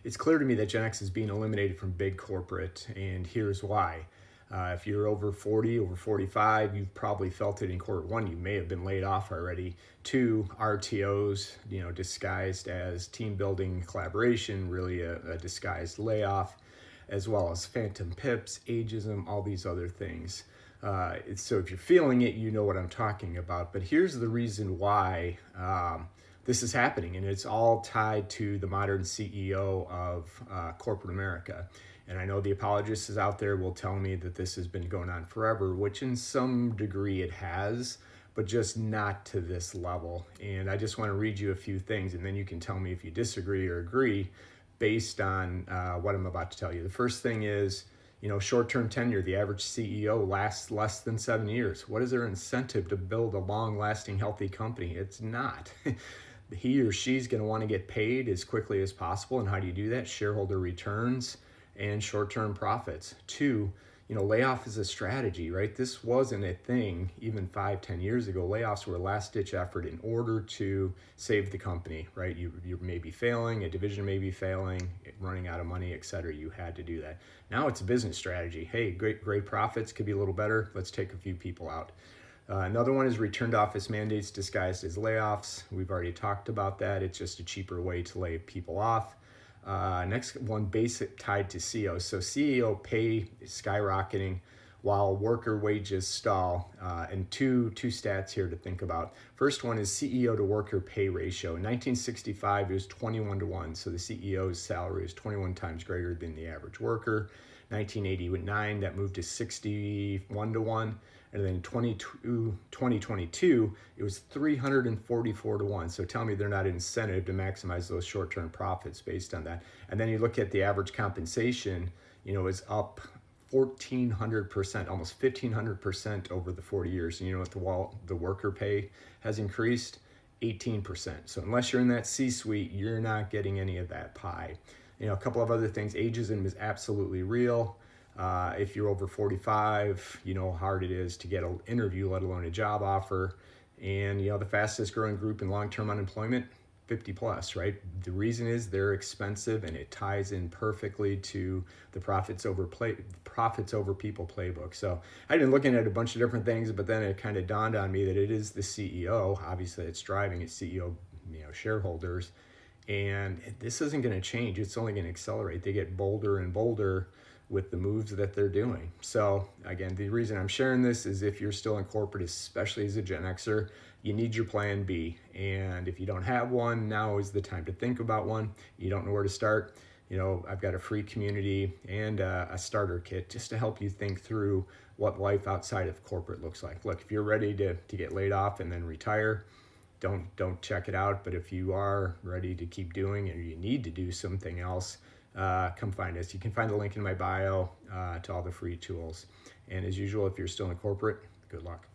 it's clear to me that Gen X is being eliminated from big corporate, and here's why. If you're over 40, over 45, you've probably felt it in quarter one. You may have been laid off already. Two, RTOs, disguised as team building collaboration, really a disguised layoff, as well as phantom pips, ageism, all these other things. So if you're feeling it, you know what I'm talking about. But here's the reason why this is happening, and it's all tied to the modern CEO of corporate America. And I know the apologists out there will tell me that this has been going on forever, which in some degree it has, but just not to this level. And I just want to read you a few things, and then you can tell me if you disagree or agree based on what I'm about to tell you. The first thing is, short-term tenure. The average CEO lasts less than 7 years. What is their incentive to build a long-lasting, healthy company? It's not. He or she's going to want to get paid as quickly as possible. And how do you do that? Shareholder returns and short-term profits. Two, layoff is a strategy, right? This wasn't a thing even 5-10 years ago. Layoffs were a last-ditch effort in order to save the company, right? You may be failing, a division may be failing, running out of money, et cetera. You had to do that. Now it's a business strategy. Hey, great profits, could be a little better. Let's take a few people out. Another one is return to office mandates disguised as layoffs. We've already talked about that. It's just a cheaper way to lay people off. Next one, basic tied to CEO. So CEO pay is skyrocketing while worker wages stall. And two stats here to think about. First one is CEO to worker pay ratio. In 1965, it was 21-1. So the CEO's salary is 21 times greater than the average worker. 1989, that moved to 61-1. And then 2022, it was 344-1. So tell me they're not incentive to maximize those short-term profits based on that. And then you look at the average compensation, is up 1,400%, almost 1,500% over the 40 years. And you know what the worker pay has increased? 18%. So unless you're in that C-suite, you're not getting any of that pie. A couple of other things. Ageism is absolutely real. If you're over 45, you know how hard it is to get an interview, let alone a job offer. And, the fastest growing group in long-term unemployment, 50 plus, right? The reason is they're expensive, and it ties in perfectly to the profits over people playbook. So I've been looking at a bunch of different things, but then it kind of dawned on me that it is the CEO, obviously it's driving its CEO, shareholders. And this isn't going to change. It's only going to accelerate. They get bolder and bolder with the moves that they're doing. So again, the reason I'm sharing this is if you're still in corporate, especially as a Gen Xer, you need your plan B. And if you don't have one, now is the time to think about one. You don't know where to start. I've got a free community and a starter kit just to help you think through what life outside of corporate looks like. Look, if you're ready to get laid off and then retire, don't check it out. But if you are ready to keep doing it, or you need to do something else, come find us. You can find the link in my bio to all the free tools. And as usual, if you're still in corporate, good luck.